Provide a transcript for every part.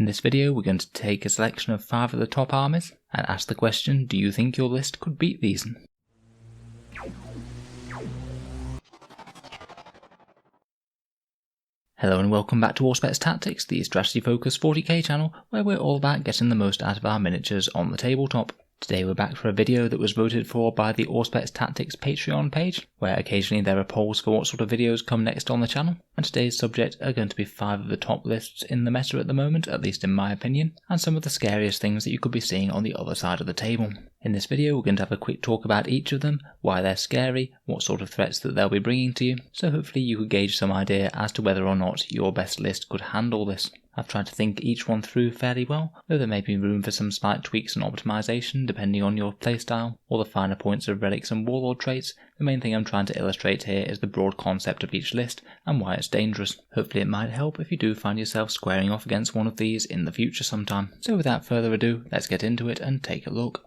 In this video we're going to take a selection of 5 of the top armies and ask the question, do you think your list could beat these? Hello and welcome back to Auspex Tactics, the strategy focused 40k channel where we're all about getting the most out of our miniatures on the tabletop. Today we're back for a video that was voted for by the Auspex Tactics Patreon page, where occasionally there are polls for what sort of videos come next on the channel, and today's subject are going to be 5 of the top lists in the meta at the moment, at least in my opinion, and some of the scariest things that you could be seeing on the other side of the table. In this video we're going to have a quick talk about each of them, why they're scary, what sort of threats that they'll be bringing to you, so hopefully you could gauge some idea as to whether or not your best list could handle this. I've tried to think each one through fairly well, though there may be room for some slight tweaks and optimization depending on your playstyle or the finer points of relics and warlord traits. The main thing I'm trying to illustrate here is the broad concept of each list and why it's dangerous. Hopefully it might help if you do find yourself squaring off against one of these in the future sometime. So without further ado, let's get into it and take a look.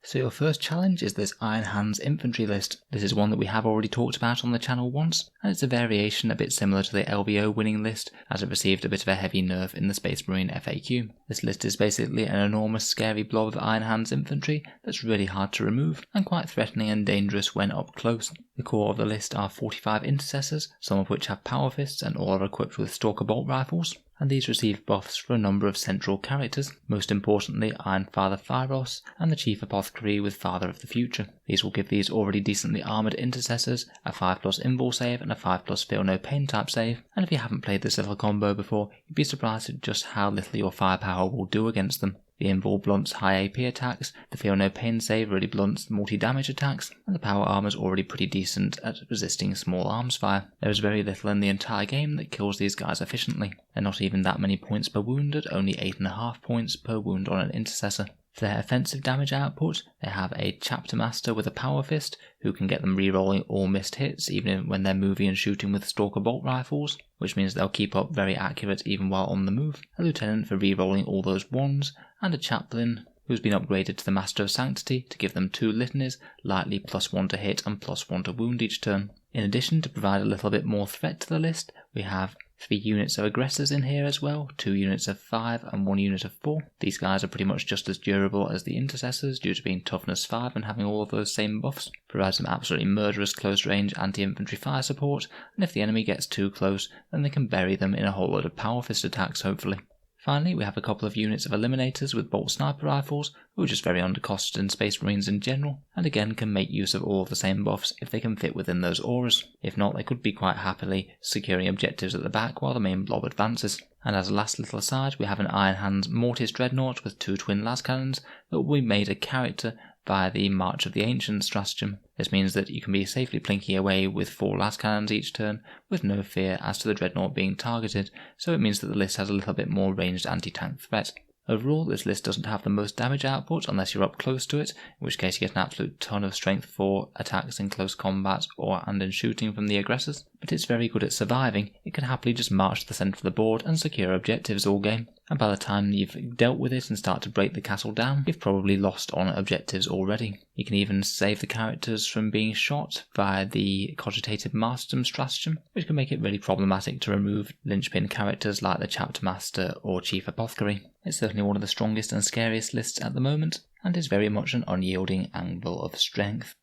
So your first challenge is this Iron Hands Infantry list. This is one that we have already talked about on the channel once, and it's a variation a bit similar to the LVO winning list, as it received a bit of a heavy nerf in the Space Marine FAQ. This list is basically an enormous scary blob of Iron Hands Infantry that's really hard to remove, and quite threatening and dangerous when up close. The core of the list are 45 intercessors, some of which have power fists and all are equipped with Stalker bolt rifles, and these receive buffs for a number of central characters, most importantly Iron Father Phyros and the Chief Apothecary with Father of the Future. These will give these already decently armoured intercessors a 5+ invul save and a 5+ feel no pain type save, and if you haven't played this little combo before, you'd be surprised at just how little your firepower will do against them. The invul blunts high AP attacks, the feel no pain save really blunts multi-damage attacks, and the power armor is already pretty decent at resisting small arms fire. There is very little in the entire game that kills these guys efficiently, and not even that many points per wound at only 8.5 points per wound on an intercessor. For their offensive damage output, they have a Chapter Master with a Power Fist, who can get them rerolling all missed hits even when they're moving and shooting with Stalker bolt rifles, which means they'll keep up very accurate even while on the move, a Lieutenant for rerolling all those ones, and a Chaplain who's been upgraded to the Master of Sanctity to give them 2 litanies, lightly +1 to hit and +1 to wound each turn. In addition, to provide a little bit more threat to the list, we have 3 units of aggressors in here as well, 2 units of 5 and 1 unit of 4. These guys are pretty much just as durable as the intercessors due to being toughness 5 and having all of those same buffs. Provides some absolutely murderous close range anti-infantry fire support, and if the enemy gets too close then they can bury them in a whole load of power fist attacks hopefully. Finally, we have a couple of units of eliminators with bolt sniper rifles, who are just very undercosted in Space Marines in general, and again can make use of all of the same buffs if they can fit within those auras. If not, they could be quite happily securing objectives at the back while the main blob advances. And as a last little aside, we have an Iron Hands Mortis Dreadnought with 2 twin las cannons that will be made a character via the March of the Ancients stratagem. This means that you can be safely plinking away with 4 las cannons each turn with no fear as to the Dreadnought being targeted, so it means that the list has a little bit more ranged anti-tank threat. Overall, this list doesn't have the most damage output unless you're up close to it, in which case you get an absolute ton of strength for attacks in close combat and in shooting from the aggressors, but it's very good at surviving. It can happily just march to the centre of the board and secure objectives all game, and by the time you've dealt with it and start to break the castle down, you've probably lost on objectives already. You can even save the characters from being shot via the cogitated martyrdom stratagem, which can make it really problematic to remove linchpin characters like the Chapter Master or Chief Apothecary. It's certainly one of the strongest and scariest lists at the moment, and is very much an unyielding anvil of strength.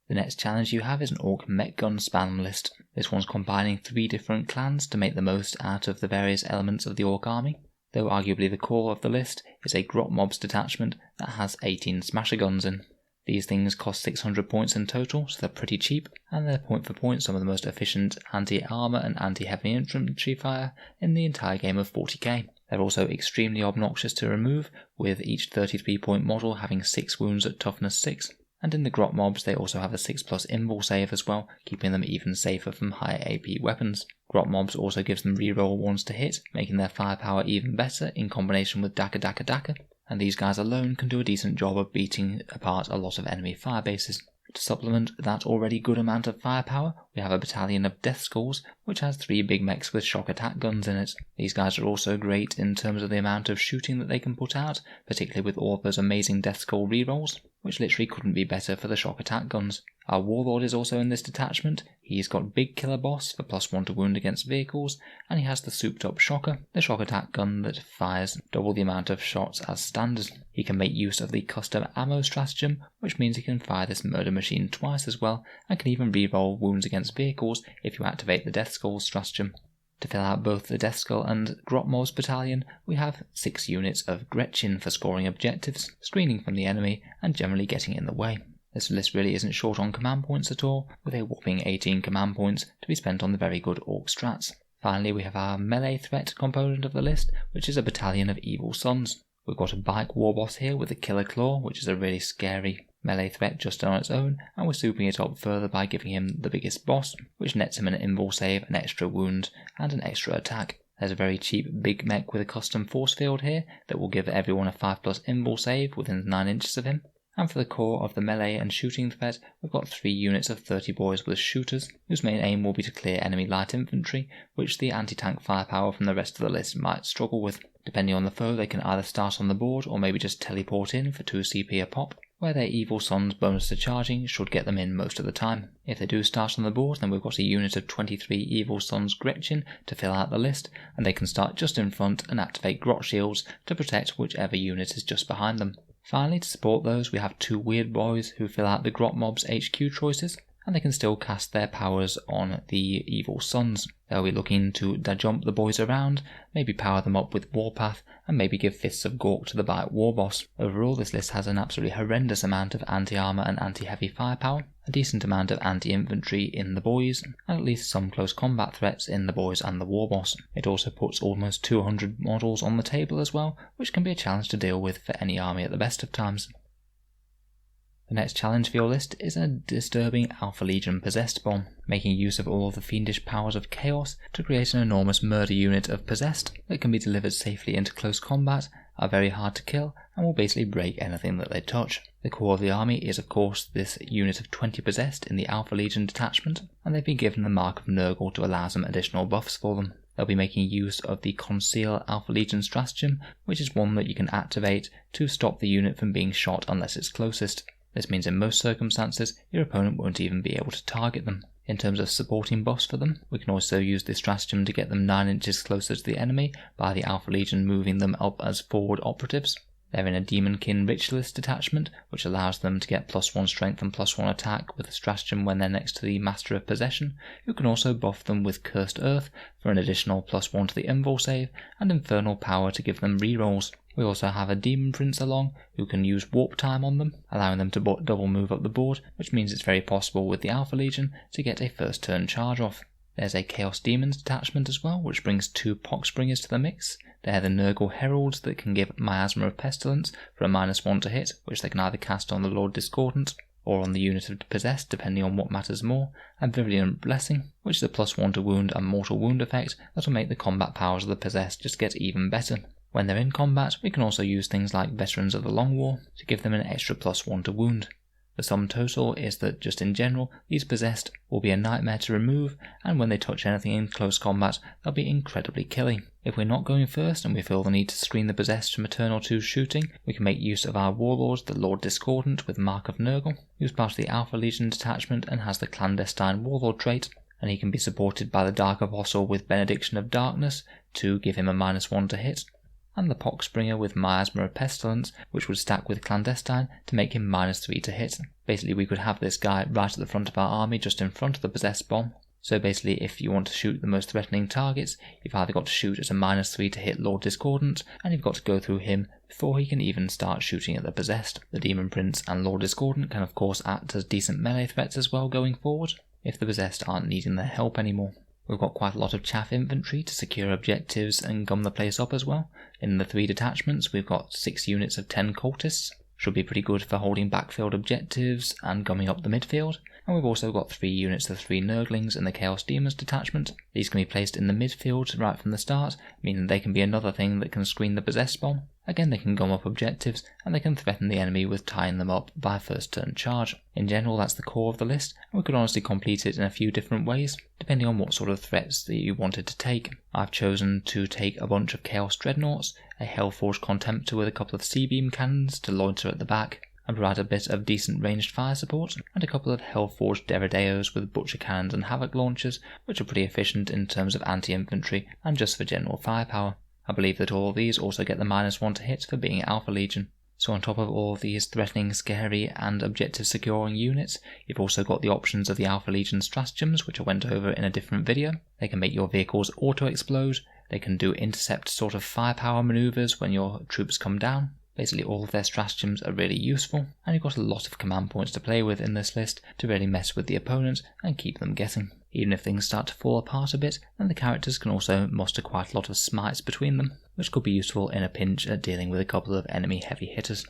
The next challenge you have is an Orc mech gun spam list. This one's combining 3 different clans to make the most out of the various elements of the Orc army, though arguably the core of the list is a Grot Mobs detachment that has 18 Smasher guns in. These things cost 600 points in total, so they're pretty cheap, and they're point for point some of the most efficient anti-armour and anti-heavy infantry fire in the entire game of 40k. They're also extremely obnoxious to remove, with each 33-point model having 6 wounds at toughness 6. And in the Grot Mobs they also have a 6+ invul save as well, keeping them even safer from high AP weapons. Grot Mobs also gives them reroll 1s to hit, making their firepower even better in combination with Daka Daka Daka, and these guys alone can do a decent job of beating apart a lot of enemy firebases. To supplement that already good amount of firepower, we have a battalion of Death Skulls, which has 3 big mechs with shock attack guns in it. These guys are also great in terms of the amount of shooting that they can put out, particularly with all of those amazing Death Skull rerolls, which literally couldn't be better for the shock attack guns. Our Warlord is also in this detachment. He's got Big Killer Boss for +1 to wound against vehicles, and he has the souped up Shocker, the shock attack gun that fires double the amount of shots as standard. He can make use of the custom ammo stratagem, which means he can fire this murder machine twice as well, and can even reroll wounds against vehicles if you activate the Death Skull stratagem. To fill out both the Death Skull and Grotmos battalion, we have 6 units of Gretchen for scoring objectives, screening from the enemy, and generally getting in the way. This list really isn't short on command points at all, with a whopping 18 command points to be spent on the very good Orc strats. Finally, we have our melee threat component of the list, which is a battalion of Evil Sons. We've got a bike warboss here with a Killer Claw, which is a really scary melee threat just on its own, and we're souping it up further by giving him the biggest boss, which nets him an invul save, an extra wound, and an extra attack. There's a very cheap big mech with a custom force field here that will give everyone a 5+ invul save within 9 inches of him. And for the core of the melee and shooting threat, we've got 3 units of 30 boys with shooters, whose main aim will be to clear enemy light infantry, which the anti-tank firepower from the rest of the list might struggle with. Depending on the foe, they can either start on the board or maybe just teleport in for 2 CP a pop, where their Evil Sons bonus to charging should get them in most of the time. If they do start on the board, then we've got a unit of 23 Evil Sons Gretchen to fill out the list, and they can start just in front and activate Grot Shields to protect whichever unit is just behind them. Finally, to support those, we have 2 weird boys who fill out the Grot Mob's HQ choices, and they can still cast their powers on the Evil Sons. They'll be looking to jump the boys around, maybe power them up with Warpath, and maybe give Fists of Gork to the Bite Warboss. Overall, this list has an absolutely horrendous amount of anti-armor and anti-heavy firepower, a decent amount of anti-infantry in the boys, and at least some close combat threats in the boys and the Warboss. It also puts almost 200 models on the table as well, which can be a challenge to deal with for any army at the best of times. The next challenge for your list is a disturbing Alpha Legion Possessed Bomb, making use of all of the fiendish powers of Chaos to create an enormous murder unit of Possessed that can be delivered safely into close combat, are very hard to kill, and will basically break anything that they touch. The core of the army is of course this unit of 20 Possessed in the Alpha Legion detachment, and they've been given the Mark of Nurgle to allow some additional buffs for them. They'll be making use of the Conceal Alpha Legion stratagem, which is one that you can activate to stop the unit from being shot unless it's closest. This means in most circumstances, your opponent won't even be able to target them. In terms of supporting buffs for them, we can also use this stratagem to get them 9 inches closer to the enemy by the Alpha Legion moving them up as forward operatives. They're in a Demonkin Ritualist detachment, which allows them to get +1 strength and +1 attack with a stratagem when they're next to the Master of Possession, who can also buff them with Cursed Earth for an additional +1 to the invul save, and Infernal Power to give them rerolls. We also have a Demon Prince along, who can use Warp Time on them, allowing them to double move up the board, which means it's very possible with the Alpha Legion to get a first turn charge off. There's a Chaos Demons detachment as well, which brings 2 Poxbringers to the mix. They're the Nurgle Heralds that can give Miasma of Pestilence for a -1 to hit, which they can either cast on the Lord Discordant or on the unit of Possessed, depending on what matters more, and Virulent Blessing, which is a +1 to wound and mortal wound effect that will make the combat powers of the Possessed just get even better. When they're in combat, we can also use things like Veterans of the Long War to give them an extra +1 to wound. The sum total is that just in general, these Possessed will be a nightmare to remove, and when they touch anything in close combat, they'll be incredibly killing. If we're not going first and we feel the need to screen the Possessed from a turn or 2 shooting, we can make use of our Warlord, the Lord Discordant with Mark of Nurgle, who's part of the Alpha Legion detachment and has the Clandestine Warlord trait, and he can be supported by the Dark Apostle with Benediction of Darkness to give him a -1 to hit, and the Poxbringer with Miasma of Pestilence, which would stack with Clandestine to make him -3 to hit. Basically, we could have this guy right at the front of our army, just in front of the Possessed Bomb. So basically, if you want to shoot the most threatening targets, you've either got to shoot at a -3 to hit Lord Discordant, and you've got to go through him before he can even start shooting at the Possessed. The Demon Prince and Lord Discordant can of course act as decent melee threats as well going forward, if the Possessed aren't needing their help anymore. We've got quite a lot of chaff infantry to secure objectives and gum the place up as well. In the 3 detachments, we've got 6 units of 10 cultists. Should be pretty good for holding backfield objectives and gumming up the midfield. And we've also got 3 units of 3 Nurglings in the Chaos Demons detachment. These can be placed in the midfield right from the start, meaning they can be another thing that can screen the Possessed Bomb. Again, they can gum up objectives, and they can threaten the enemy with tying them up by first turn charge. In general, that's the core of the list, and we could honestly complete it in a few different ways, depending on what sort of threats that you wanted to take. I've chosen to take a bunch of Chaos Dreadnoughts, a Hellforged Contemptor with a couple of C-beam cannons to loiter at the back, and provide a bit of decent ranged fire support, and a couple of Hellforged Derrideos with butcher cannons and havoc launchers, which are pretty efficient in terms of anti-infantry and just for general firepower. I believe that all of these also get the -1 to hit for being Alpha Legion. So on top of all of these threatening, scary and objective securing units, you've also got the options of the Alpha Legion stratagems, which I went over in a different video. They can make your vehicles auto-explode, they can do intercept sort of firepower maneuvers when your troops come down. Basically all of their stratagems are really useful, and you've got a lot of command points to play with in this list to really mess with the opponent and keep them guessing. Even if things start to fall apart a bit, then the characters can also muster quite a lot of smites between them, which could be useful in a pinch at dealing with a couple of enemy heavy hitters.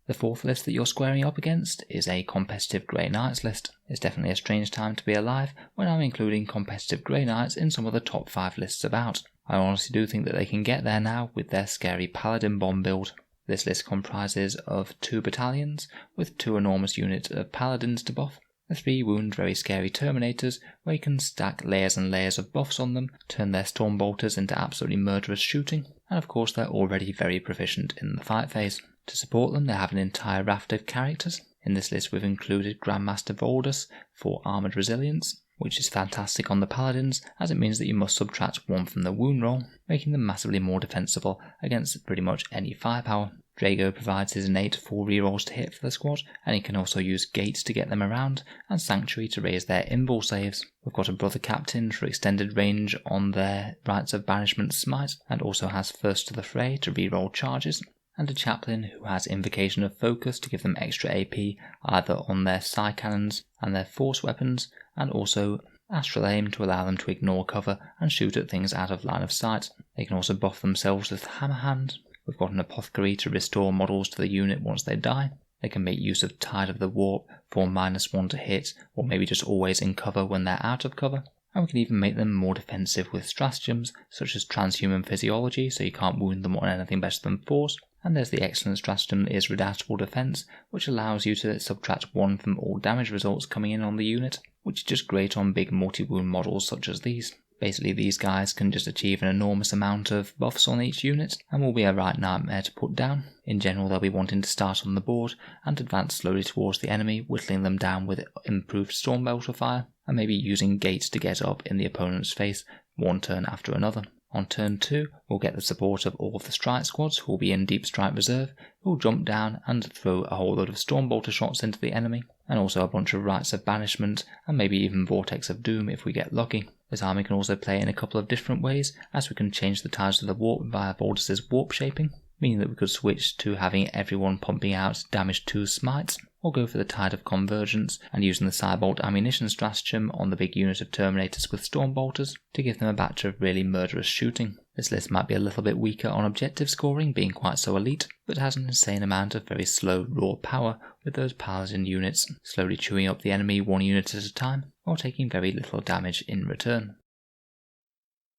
The fourth list that you're squaring up against is a competitive Grey Knights list. It's definitely a strange time to be alive when I'm including competitive Grey Knights in some of the top 5 lists about. I honestly do think that they can get there now with their scary Paladin bomb build. This list comprises of 2 battalions with 2 enormous units of Paladins to buff, the 3 wound very scary Terminators where you can stack layers and layers of buffs on them, turn their Stormbolters into absolutely murderous shooting, and of course they're already very proficient in the fight phase. To support them they have an entire raft of characters. In this list we've included Grandmaster Voldus for Armoured Resilience, which is fantastic on the Paladins as it means that you must subtract 1 from the wound roll, making them massively more defensible against pretty much any firepower. Drago provides his innate 4 rerolls to hit for the squad, and he can also use gates to get them around, and Sanctuary to raise their invul saves. We've got a Brother Captain for extended range on their Rites of Banishment smite, and also has First to the Fray to reroll charges, and a Chaplain who has Invocation of Focus to give them extra AP either on their Psi Cannons and their Force weapons, and also Astral Aim to allow them to ignore cover and shoot at things out of line of sight. They can also buff themselves with Hammer Hand. We've got an Apothecary to restore models to the unit once they die. They can make use of Tide of the Warp for -1 to hit, or maybe just always in cover when they're out of cover. And we can even make them more defensive with stratagems, such as Transhuman Physiology, so you can't wound them on anything better than Force. And there's the excellent stratagem is Redoubtable Defense, which allows you to subtract 1 from all damage results coming in on the unit, which is just great on big multi-wound models such as these. Basically these guys can just achieve an enormous amount of buffs on each unit and will be a right nightmare to put down. In general they'll be wanting to start on the board and advance slowly towards the enemy, whittling them down with improved Stormbelter fire, and maybe using gates to get up in the opponent's face 1 turn after another. On turn 2, we'll get the support of all of the strike squads who will be in Deep Strike Reserve, who will jump down and throw a whole load of Stormbolter shots into the enemy, and also a bunch of Rites of Banishment, and maybe even Vortex of Doom if we get lucky. This army can also play in a couple of different ways, as we can change the tides of the warp via Voldus' warp shaping, meaning that we could switch to having everyone pumping out damage 2 smites, or go for the Tide of Convergence and using the Cybolt ammunition stratagem on the big unit of Terminators with Stormbolters to give them a batch of really murderous shooting. This list might be a little bit weaker on objective scoring, being quite so elite, but has an insane amount of very slow raw power with those Paladin units slowly chewing up the enemy 1 unit at a time, while taking very little damage in return.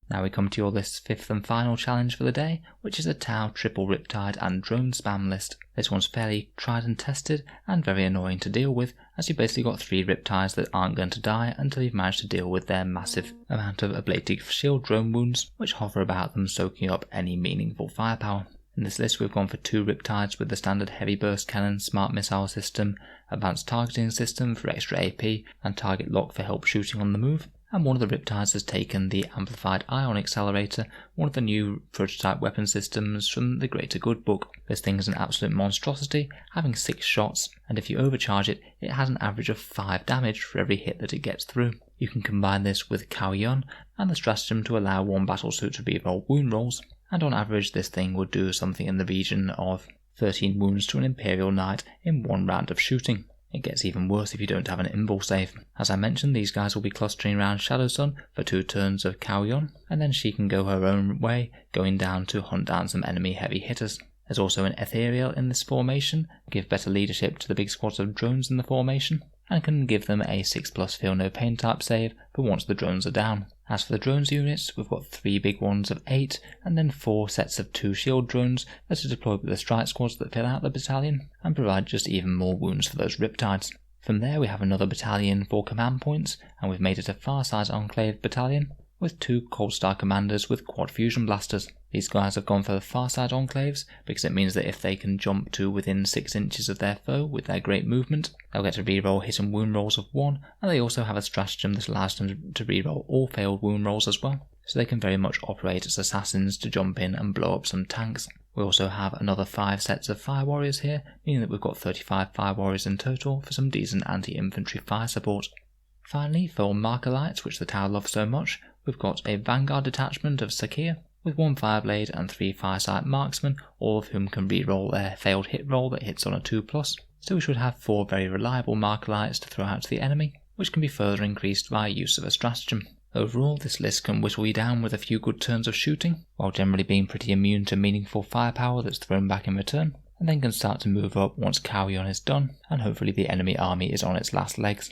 Now we come to your list's 5th and final challenge for the day, which is a Tau triple Riptide and drone spam list. This one's fairly tried and tested and very annoying to deal with, as you've basically got 3 Riptides that aren't going to die until you've managed to deal with their massive amount of ablative shield drone wounds, which hover about them soaking up any meaningful firepower. In this list we've gone for 2 Riptides with the standard heavy burst cannon, smart missile system, advanced targeting system for extra AP, and target lock for help shooting on the move. And one of the Riptides has taken the Amplified Ion Accelerator, one of the new prototype weapon systems from the Greater Good book. This thing is an absolute monstrosity, having 6 shots, and if you overcharge it, it has an average of 5 damage for every hit that it gets through. You can combine this with Cao Yun and the stratagem to allow 1 battlesuit to reroll wound rolls, and on average this thing would do something in the region of 13 wounds to an Imperial Knight in 1 round of shooting. It gets even worse if you don't have an invul save. As I mentioned, these guys will be clustering around Shadow Sun for 2 turns of Cao Yun, and then she can go her own way, going down to hunt down some enemy heavy hitters. There's also an Ethereal in this formation, give better leadership to the big squads of drones in the formation, and can give them a 6+ Feel No Pain type save for once the drones are down. As for the drones units, we've got 3 big ones of 8, and then 4 sets of 2 shield drones that are deployed with the strike squads that fill out the battalion, and provide just even more wounds for those Riptides. From there we have another battalion for command points, and we've made it a Farsight Enclave battalion, with 2 Cold Star Commanders with quad fusion blasters. These guys have gone for the far side enclaves because it means that if they can jump to within 6 inches of their foe with their great movement, they'll get to reroll hit and wound rolls of 1, and they also have a stratagem that allows them to reroll all failed wound rolls as well, so they can very much operate as assassins to jump in and blow up some tanks. We also have another 5 sets of Fire Warriors here, meaning that we've got 35 Fire Warriors in total for some decent anti-infantry fire support. Finally, for Marker Lights, which the tower loves so much, we've got a Vanguard detachment of Sakir, with 1 Fireblade and 3 Firesight Marksmen, all of whom can reroll their failed hit roll that hits on a 2+, so we should have 4 very reliable Marker Lights to throw out to the enemy, which can be further increased via use of a stratagem. Overall, this list can whittle you down with a few good turns of shooting, while generally being pretty immune to meaningful firepower that's thrown back in return, and then can start to move up once Carrion is done, and hopefully the enemy army is on its last legs.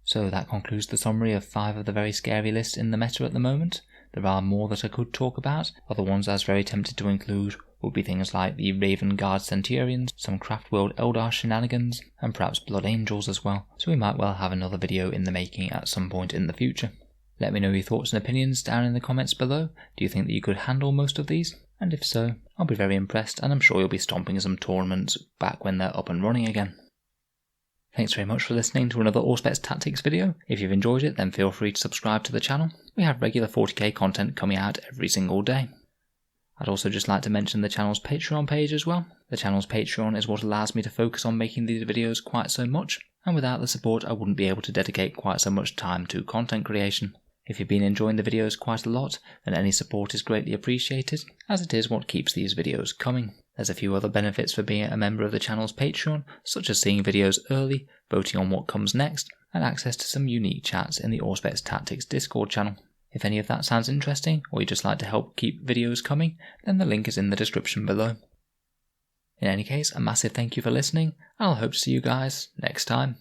So that concludes the summary of 5 of the very scary lists in the meta at the moment. There are more that I could talk about. Other ones I was very tempted to include would be things like the Raven Guard Centurions, some Craftworld Eldar shenanigans, and perhaps Blood Angels as well, so we might well have another video in the making at some point in the future. Let me know your thoughts and opinions down in the comments below. Do you think that you could handle most of these? And if so, I'll be very impressed, and I'm sure you'll be stomping some tournaments back when they're up and running again. Thanks very much for listening to another Auspex Tactics video. If you've enjoyed it, then feel free to subscribe to the channel. We have regular 40k content coming out every single day. I'd also just like to mention the channel's Patreon page as well. The channel's Patreon is what allows me to focus on making these videos quite so much, and without the support I wouldn't be able to dedicate quite so much time to content creation. If you've been enjoying the videos quite a lot, then any support is greatly appreciated, as it is what keeps these videos coming. There's a few other benefits for being a member of the channel's Patreon, such as seeing videos early, voting on what comes next, and access to some unique chats in the Auspex Tactics Discord channel. If any of that sounds interesting, or you'd just like to help keep videos coming, then the link is in the description below. In any case, a massive thank you for listening, and I'll hope to see you guys next time.